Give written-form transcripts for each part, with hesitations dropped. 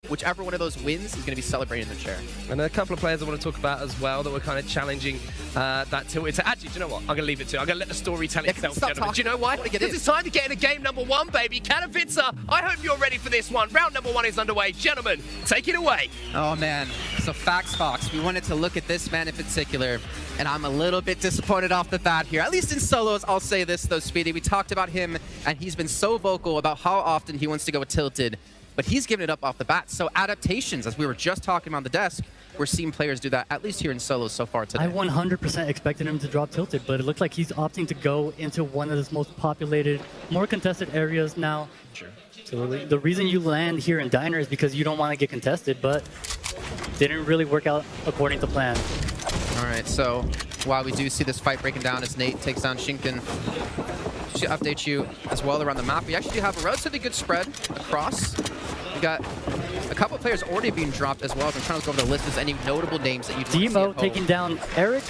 Whichever one of those wins is going to be celebrating the chair. And a couple of players I want to talk about as well that were kind of challenging that tilted. So actually, do you know what? I'm going to leave it to. I'm going to let the story tell itself, gentlemen. Do you know why? Because it's time to get into game number 1, baby. Katowice, I hope you're ready for this one. Round number 1 is underway. Gentlemen, take it away. Oh, man. So, Facts Fox, we wanted to look at this man in particular, and I'm a little bit disappointed off the bat here. At least in solos, I'll say this, though, Speedy. We talked about him, and he's been so vocal about how often he wants to go tilted. But he's given it up off the bat. So adaptations, as we were just talking on the desk, we're seeing players do that, at least here in solos so far today. I 100% expected him to drop tilted, but it looks like he's opting to go into one of the most populated, more contested areas now. Sure. So the reason you land here in Diner is because you don't want to get contested, but didn't really work out according to plan. All right, so while we do see this fight breaking down as Nate takes down Shinken, to update you as well around the map, we actually do have a relatively good spread across. We got a couple of players already being dropped as well. I'm trying to go over the list. Is any notable names that you'd Demo taking down Eric.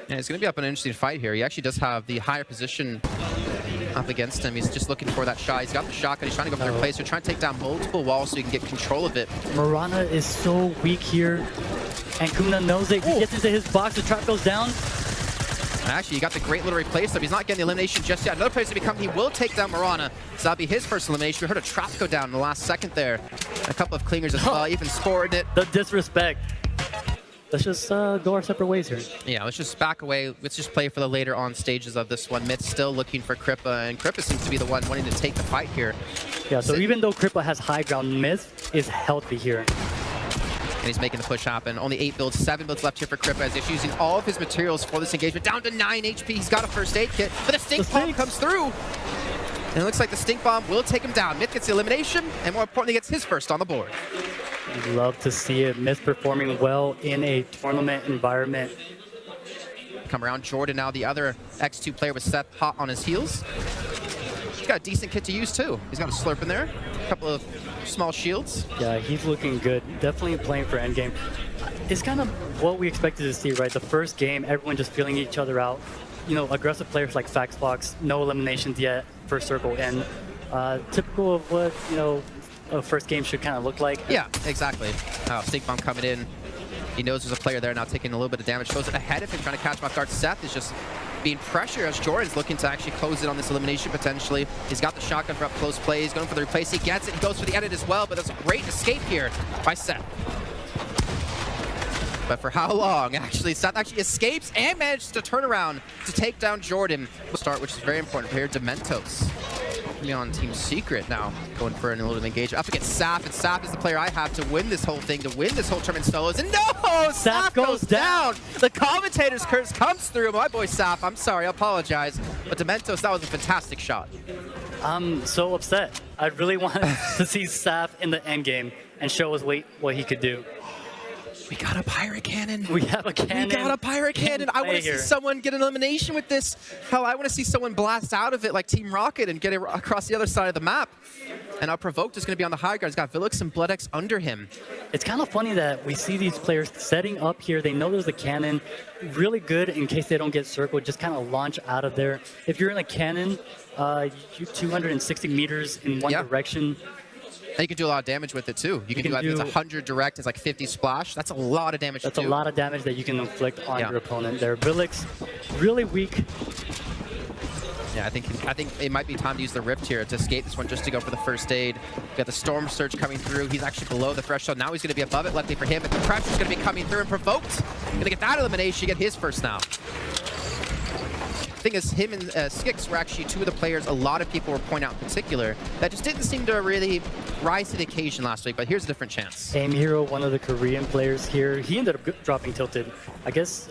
Yeah, it's going to be up an interesting fight here. He actually does have the higher position up against him. He's just looking for that shot. He's got the shotgun. He's trying to go for the replacer, trying to take down multiple walls so he can get control of it. Marana is so weak here, and Kuna knows it. He gets into his box. The trap goes down. Actually, he got the great little replacer. He's not getting the elimination just yet. Another place to become. He will take down Marana. So that'll be his first elimination. We heard a trap go down in the last second there. A couple of clingers as well, even scored it. The disrespect. Let's just go our separate ways here. Yeah, let's just back away. Let's just play for the later on stages of this one. Myth's still looking for Kripa, and Kripa seems to be the one wanting to take the fight here. Yeah, so even though Kripa has high ground, Myth is healthy here. And he's making the push happen. Only 8 builds, 7 builds left here for Kripa as he's using all of his materials for this engagement. Down to 9 HP. He's got a first aid kit, but the stink bomb comes through. And it looks like the stink bomb will take him down. Myth gets the elimination, and more importantly, gets his first on the board. I'd love to see it. Myth performing well in a tournament environment. Come around. Jordan now, the other X2 player with Seth hot on his heels. He's got a decent kit to use, too. He's got a slurp in there. A couple of small shields. Yeah, he's looking good. Definitely playing for endgame. It's kind of what we expected to see, right? The first game, everyone just feeling each other out. You know, aggressive players like Faxbox, no eliminations yet, first circle in. Typical of what, you know, a first game should kind of look like. Yeah, exactly. Stink bomb coming in. He knows there's a player there now taking a little bit of damage. Shows it ahead of him, trying to catch him off guard. Seth is just being pressured as Jordan's looking to actually close it on this elimination potentially. He's got the shotgun for up close play. He's going for the replace. He gets it. He goes for the edit as well, but that's a great escape here by Seth. But for how long? Actually, Seth actually escapes and manages to turn around to take down Jordan. Start, which is very important here. Dementos on Team Secret now going for an eluding engagement up against Saf, and Saf is the player I have to win this whole thing, to win this whole tournament solos. And no, Saf goes down. The commentator's curse comes through. My boy Saf, I'm sorry, I apologize, but Dementos, that was a fantastic shot. I'm so upset. I really wanted to see Saf in the end game and show us what he could do. We got a pirate cannon. We have a cannon. We got a pirate cannon. I want to see someone get an elimination with this. Hell, I want to see someone blast out of it like Team Rocket and get it across the other side of the map. And our Provoked is going to be on the high guard. He's got Vilix and Bloodex under him. It's kind of funny that we see these players setting up here. They know there's a cannon. Really good in case they don't get circled. Just kind of launch out of there. If you're in a cannon, you 260 meters in one direction. And you can do a lot of damage with it, too. You can do, it's 100 direct, it's like 50 splash. That's a lot of damage. That's a lot of damage that you can inflict on your opponent there. Vilix, really weak. Yeah, I think it might be time to use the Rift here to escape this one, just to go for the first aid. We got the Storm Surge coming through. He's actually below the threshold. Now he's going to be above it, luckily for him. But the pressure's going to be coming through, and Provoked going to get that elimination, get his first now. The thing is, him and Skix were actually 2 of the players a lot of people were pointing out in particular that just didn't seem to really rise to the occasion last week, but here's a different chance. Aim Hero, one of the Korean players here, he ended up dropping tilted. I guess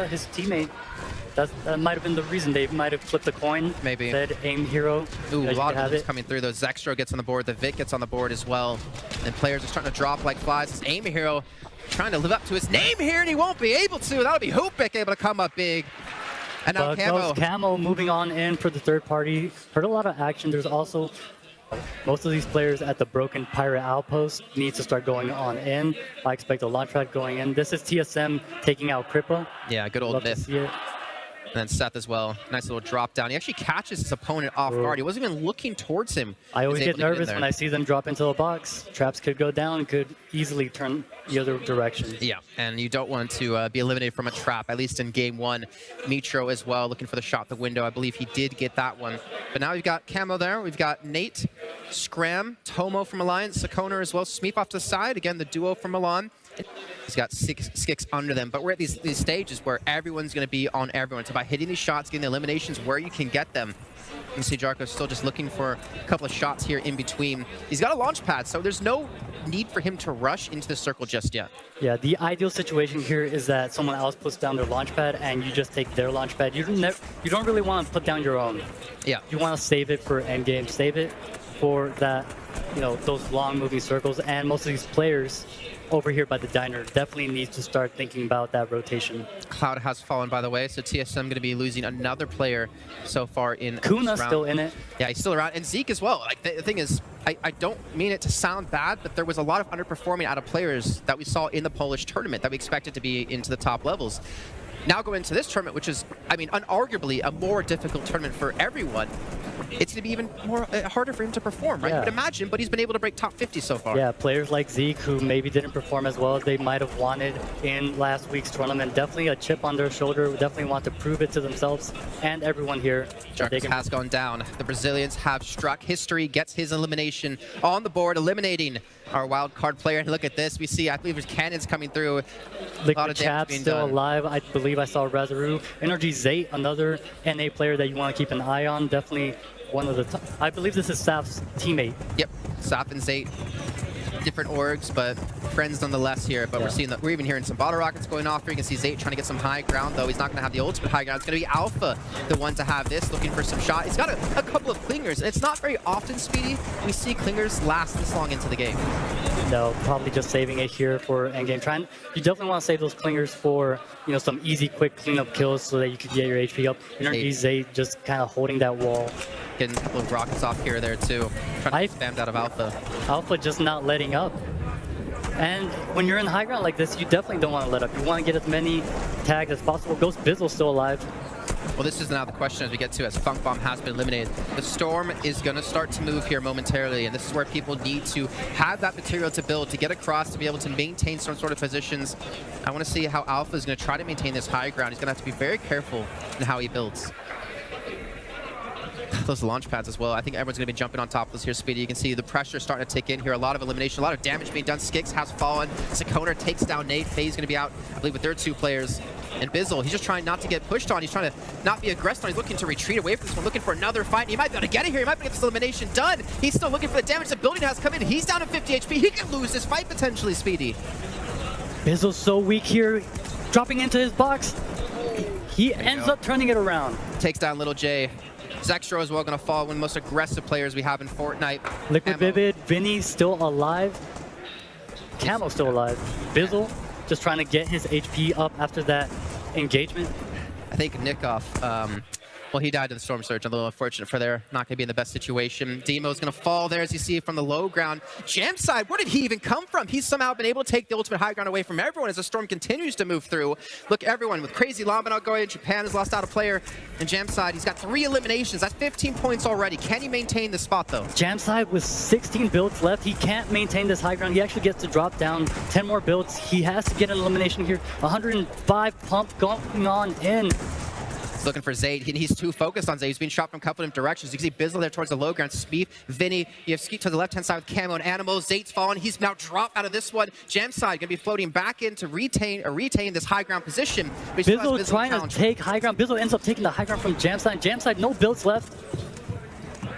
his teammate, that might have been the reason. They might have flipped a coin. Maybe. Said Aim Hero. Ooh, a lot of bullets coming through. Those Zextro gets on the board, the Vic gets on the board as well. And players are starting to drop like flies. This Aim Hero trying to live up to his name here, and he won't be able to. That'll be Hoopik able to come up big. And now Camo moving on in for the third party. Heard a lot of action. There's also most of these players at the broken pirate outpost need to start going on in. I expect a launch pad going in. This is TSM taking out Kripa. Yeah, good old Myth. And then Seth as well. Nice little drop down. He actually catches his opponent off guard. He wasn't even looking towards him. I always get nervous when I see them drop into a box. Traps could go down, could easily turn the other direction. Yeah, and you don't want to be eliminated from a trap, at least in game one. Mitro as well, looking for the shot the window. I believe he did get that one. But now we've got Camo there. We've got Nate, Scram, Tomo from Alliance, Sakona as well. Smeep off to the side. Again, the duo from Milan. He's got six Skicks under them, but we're at these stages where everyone's going to be on everyone. It's about hitting these shots, getting the eliminations where you can get them. You can see Jarko's still just looking for a couple of shots here in between. He's got a launch pad, so there's no need for him to rush into the circle just yet. Yeah, the ideal situation here is that someone else puts down their launch pad and you just take their launch pad. You don't really want to put down your own. Yeah. You want to save it for endgame, save it for that, those long moving circles, and most of these players over here by the diner definitely needs to start thinking about that rotation. Cloud has fallen, by the way, so TSM going to be losing another player so far in Kuna's still in it. Yeah, he's still around, and Zeke as well. Like the thing is, I don't mean it to sound bad, but there was a lot of underperforming out of players that we saw in the Polish tournament that we expected to be into the top levels. Now go into this tournament, which is, unarguably a more difficult tournament for everyone. It's going to be even more harder for him to perform, right? Yeah. You would imagine, but he's been able to break top 50 so far. Yeah, players like Zeke, who maybe didn't perform as well as they might have wanted in last week's tournament, definitely a chip on their shoulder, definitely want to prove it to themselves and everyone here. Jarkos has gone down. The Brazilians have struck. History gets his elimination on the board, eliminating our wild card player. And look at this. We see, I believe there's cannons coming through. Liquid Chap still alive. I believe I saw Razaru. Energy Zate, another NA player that you want to keep an eye on. Definitely one of the top. I believe this is Saf's teammate. Yep, Saf and Zate, different orgs, but friends nonetheless here. But we're even hearing some bottle rockets going off here. You can see Zate trying to get some high ground, though he's not going to have the ultimate high ground. It's going to be Alpha, the one to have this, looking for some shot. He's got a couple of clingers, and it's not very often, Speedy, we see clingers last this long into the game. No, probably just saving it here for endgame. You definitely want to save those clingers for some easy, quick cleanup kills so that you can get your HP up. Energy Zate just kind of holding that wall. Getting a couple of rockets off here or there too. Trying to get spammed out of Alpha. Alpha just not letting up. And when you're in high ground like this, you definitely don't want to let up. You want to get as many tags as possible. Ghost Bizzle's still alive. Well, this is now the question as we get to, as Funk Bomb has been eliminated. The Storm is going to start to move here momentarily, and this is where people need to have that material to build, to get across, to be able to maintain some sort of positions. I want to see how Alpha is going to try to maintain this high ground. He's going to have to be very careful in how he builds. Those launch pads as well. I think everyone's going to be jumping on top of this here, Speedy. You can see the pressure starting to tick in here. A lot of elimination, a lot of damage being done. Skicks has fallen. Sakona takes down Nate. Faye's going to be out, I believe, with their two players. And Bizzle, he's just trying not to get pushed on. He's trying to not be aggressive on. He's looking to retreat away from this one, looking for another fight. He might be able to get it here. He might be able to get this elimination done. He's still looking for the damage. The building has come in. He's down to 50 HP. He could lose this fight potentially, Speedy. Bizzle's so weak here. Dropping into his box. He ends up turning it around. Takes down Little J. Zextro as well going to fall, one of the most aggressive players we have in Fortnite. Liquid Vivid, Vinny's still alive. Camo's still alive. Bizzle just trying to get his HP up after that engagement. I think Nikoff, well, he died to the Storm Surge. A little unfortunate for there. Not going to be in the best situation. Demo's going to fall there, as you see from the low ground. Jamside, where did he even come from? He's somehow been able to take the ultimate high ground away from everyone as the Storm continues to move through. Look, everyone with Crazy Llama not going. Japan has lost out a player. And Jamside, he's got 3 eliminations. That's 15 points already. Can he maintain the spot, though? Jamside with 16 builds left. He can't maintain this high ground. He actually gets to drop down 10 more builds. He has to get an elimination here. 105 pump going on in. He's looking for Zade. He's too focused on Zade. He's being shot from a couple of different directions. You can see Bizzle there towards the low ground. Spieth, Vinny. You have Skeet to the left-hand side with Camo and Animal. Zade's fallen. He's now dropped out of this one. Jamside going to be floating back in to retain this high ground position. Bizzle trying to take high ground. Bizzle ends up taking the high ground from Jamside. Jamside, no builds left.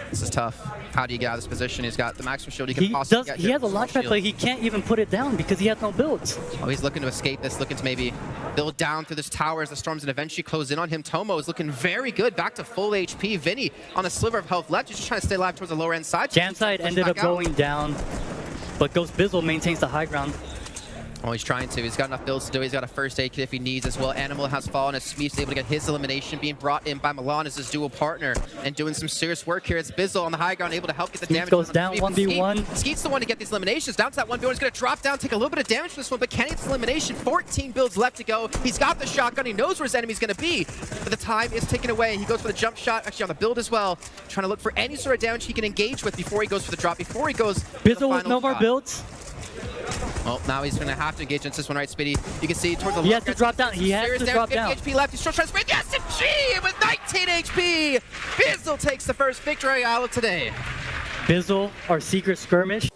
This is tough. How do you get out of this position? He's got the maximum shield he can possibly get. He has a launch pad, but he can't even put it down because he has no builds. Oh, he's looking to escape this, looking to maybe build down through this tower as the Storm's going to eventually close in on him. Tomo is looking very good, back to full HP. Vinny on a sliver of health left, just trying to stay alive towards the lower end side. Jamside ended up going down, but Ghost Bizzle maintains the high ground. Well, Oh, he's trying to. He's got enough builds to do. He's got a first aid kit if he needs as well. Animal has fallen as Smeef's able to get his elimination, being brought in by Milan as his dual partner and doing some serious work here. It's Bizzle on the high ground, able to help get the damage. Goes down 1v1. Skeet's the one to get these eliminations. Down to that 1v1. He's going to drop down, take a little bit of damage from this one, but can he get this elimination? 14 builds left to go. He's got the shotgun. He knows where his enemy's going to be. But the time is taken away. He goes for the jump shot, actually on the build as well, trying to look for any sort of damage he can engage with before he goes for the drop, before he goes for the Bizzle with no more builds. Well, now he's going to have to engage into this one, right, Speedy? You can see towards the He has to drop down. He has to drop down. 50 HP left. He's still trying to sprint. Yes, and with 19 HP, Bizzle takes the first victory out of today. Bizzle, our secret skirmish.